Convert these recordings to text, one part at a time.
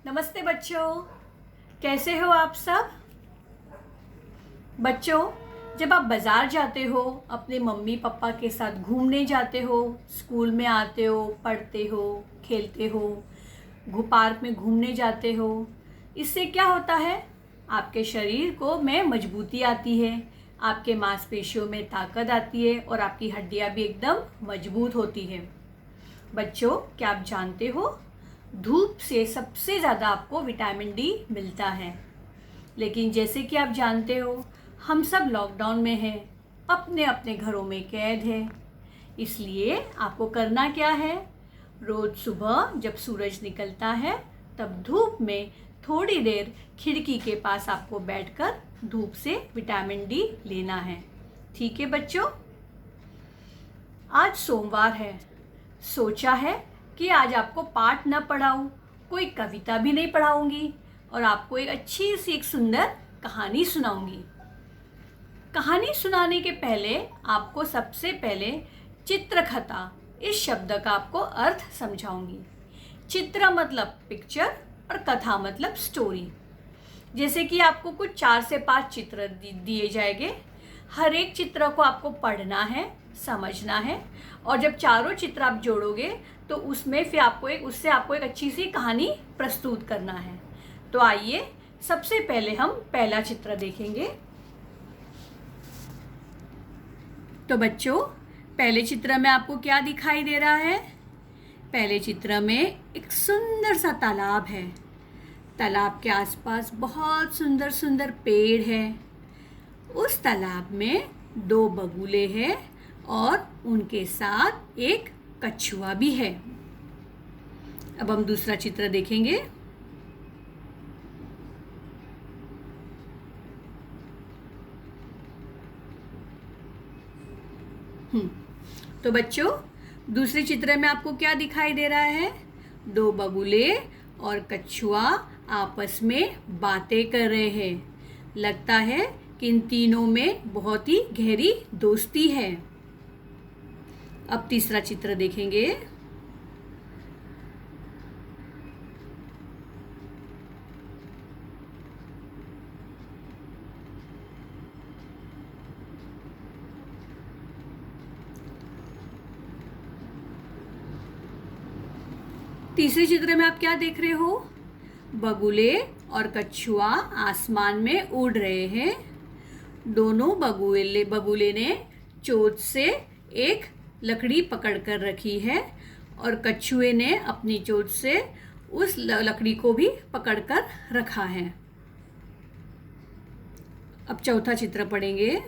नमस्ते बच्चों, कैसे हो आप सब। बच्चों, जब आप बाज़ार जाते हो, अपने मम्मी पापा के साथ घूमने जाते हो, स्कूल में आते हो, पढ़ते हो, खेलते हो, पार्क में घूमने जाते हो, इससे क्या होता है, आपके शरीर को में मजबूती आती है, आपके मांसपेशियों में ताकत आती है और आपकी हड्डियां भी एकदम मजबूत होती है। बच्चों, क्या आप जानते हो, धूप से सबसे ज़्यादा आपको विटामिन डी मिलता है। लेकिन जैसे कि आप जानते हो, हम सब लॉकडाउन में हैं, अपने अपने घरों में कैद हैं। इसलिए आपको करना क्या है, रोज़ सुबह जब सूरज निकलता है तब धूप में थोड़ी देर खिड़की के पास आपको बैठकर धूप से विटामिन डी लेना है। ठीक है बच्चों। आज सोमवार है, सोचा है कि आज आपको पाठ न पढ़ाऊं, कोई कविता भी नहीं पढ़ाऊंगी और आपको एक अच्छी सी एक सुंदर कहानी सुनाऊंगी। कहानी सुनाने के पहले आपको सबसे पहले चित्रकथा इस शब्द का आपको अर्थ समझाऊंगी। चित्र मतलब पिक्चर और कथा मतलब स्टोरी। जैसे कि आपको कुछ 4 से 5 चित्र दिए जाएंगे, हर एक चित्र को आपको पढ़ना है, समझना है और जब चारों चित्र आप जोड़ोगे तो उससे आपको एक अच्छी सी कहानी प्रस्तुत करना है। तो आइए सबसे पहले हम पहला चित्र देखेंगे। तो बच्चों, पहले चित्र में आपको क्या दिखाई दे रहा है। पहले चित्र में एक सुंदर सा तालाब है। तालाब के आसपास बहुत सुंदर सुंदर पेड़ हैं। उस तालाब में 2 बगुले हैं और उनके साथ एक कछुआ भी है। अब हम दूसरा चित्र देखेंगे। तो बच्चों, दूसरे चित्र में आपको क्या दिखाई दे रहा है, 2 बगुले और कछुआ आपस में बातें कर रहे हैं। लगता है कि इन तीनों में बहुत ही गहरी दोस्ती है। अब तीसरा चित्र देखेंगे। तीसरे चित्र में आप क्या देख रहे हो, बगुले और कछुआ आसमान में उड़ रहे हैं। दोनों बगुले ने चोंच से एक लकड़ी पकड़ कर रखी है और कछुए ने अपनी चोंच से उस लकड़ी को भी पकड़ कर रखा है। अब चौथा चित्र पढ़ेंगे।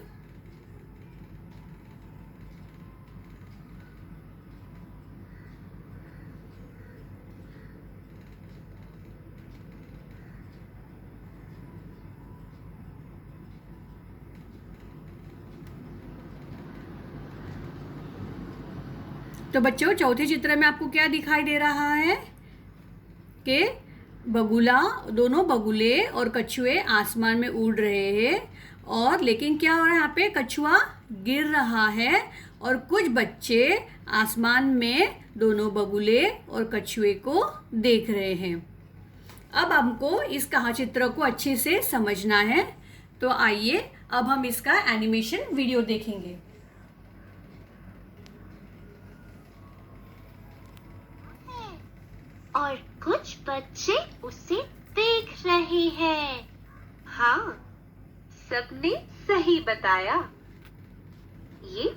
तो बच्चों, चौथे चित्र में आपको क्या दिखाई दे रहा है कि दोनों बगुले और कछुए आसमान में उड़ रहे हैं और लेकिन क्या हो रहा है, यहाँ पे कछुआ गिर रहा है और कुछ बच्चे आसमान में दोनों बगुले और कछुए को देख रहे हैं। अब हमको इस कहा चित्र को अच्छे से समझना है। तो आइए अब हम इसका एनिमेशन वीडियो देखेंगे। और कुछ बच्चे उसे देख रहे हैं। हाँ, सबने सही बताया। ये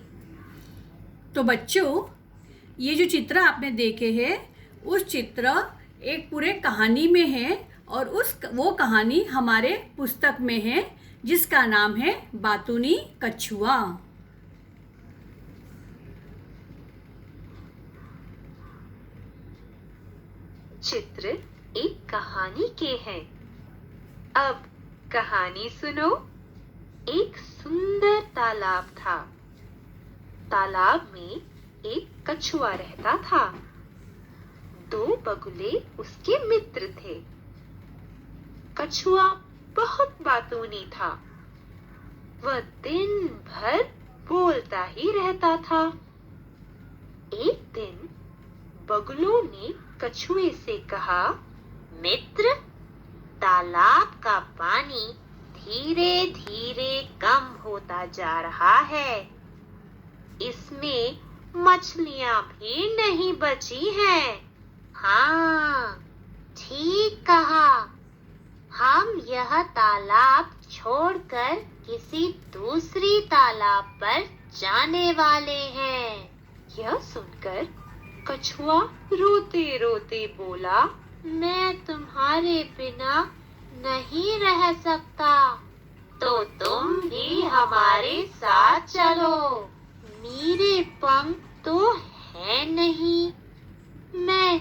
तो बच्चों, ये जो चित्र आपने देखे हैं, उस चित्र एक पूरे कहानी में है और वो कहानी हमारे पुस्तक में है जिसका नाम है बातूनी कछुआ। चित्र एक कहानी के हैं। अब कहानी सुनो। एक सुंदर तालाब था। तालाब में एक कछुआ रहता था। 2 बगुले उसके मित्र थे। कछुआ बहुत बातूनी था। वह दिन भर बोलता ही रहता था। एक दिन बगुलों ने कछुए से कहा, मित्र, तालाब का पानी धीरे धीरे कम होता जा रहा है। इसमें मछलियां भी नहीं बची हैं। हाँ, ठीक कहा। हम यह तालाब छोड़कर किसी दूसरी तालाब पर जाने वाले हैं। यह सुनकर कछुआ रोते रोते बोला, मैं तुम्हारे बिना नहीं रह सकता, तो तुम भी हमारे साथ चलो। मेरे पंख तो है नहीं, मैं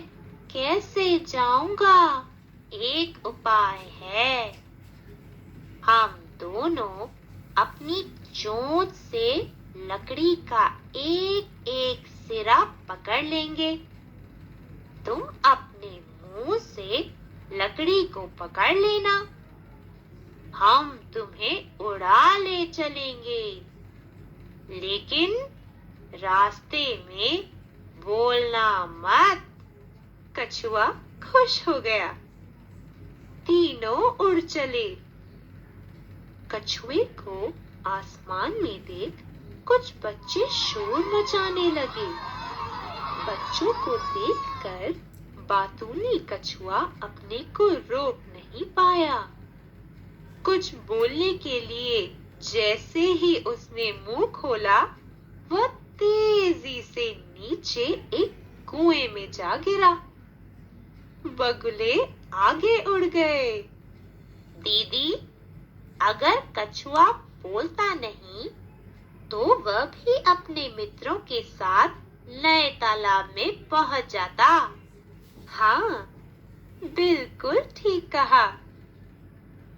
कैसे जाऊंगा? एक उपाय है। हम दोनों अपनी चोंच से लकड़ी का एक एक सिरा पकड़ लेंगे। तुम अपने मुंह से लकड़ी को पकड़ लेना। हम तुम्हें उड़ा ले चलेंगे, लेकिन रास्ते में बोलना मत। कछुआ खुश हो गया। तीनों उड़ चले। कछुए को आसमान में देख कुछ बच्चे शोर मचाने लगे। बच्चों को देखकर बातूनी कछुआ अपने को रोक नहीं पाया। कुछ बोलने के लिए जैसे ही उसने मुंह खोला, वह तेजी से नीचे एक कुएं में जा गिरा। बगुले आगे उड़ गए। दीदी, अगर कछुआ बोलता नहीं तो वह भी अपने मित्रों के साथ नए तालाब में पहुंच जाता। हाँ, बिल्कुल ठीक कहा।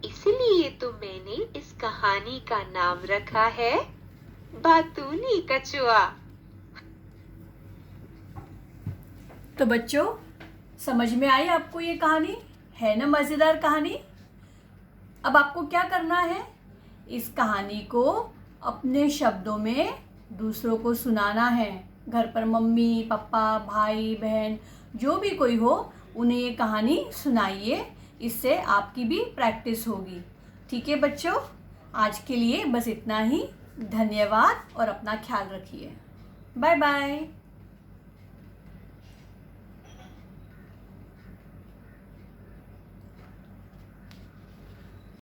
इसलिए तो मैंने इस कहानी का नाम रखा है बातूनी कछुआ। तो बच्चों, समझ में आई आपको ये कहानी? है ना मज़ेदार कहानी? अब आपको क्या करना है? इस कहानी को अपने शब्दों में दूसरों को सुनाना है। घर पर मम्मी, पापा, भाई, बहन जो भी कोई हो, उन्हें ये कहानी सुनाइए। इससे आपकी भी प्रैक्टिस होगी। ठीक है बच्चों, आज के लिए बस इतना ही। धन्यवाद और अपना ख्याल रखिए। Bye bye.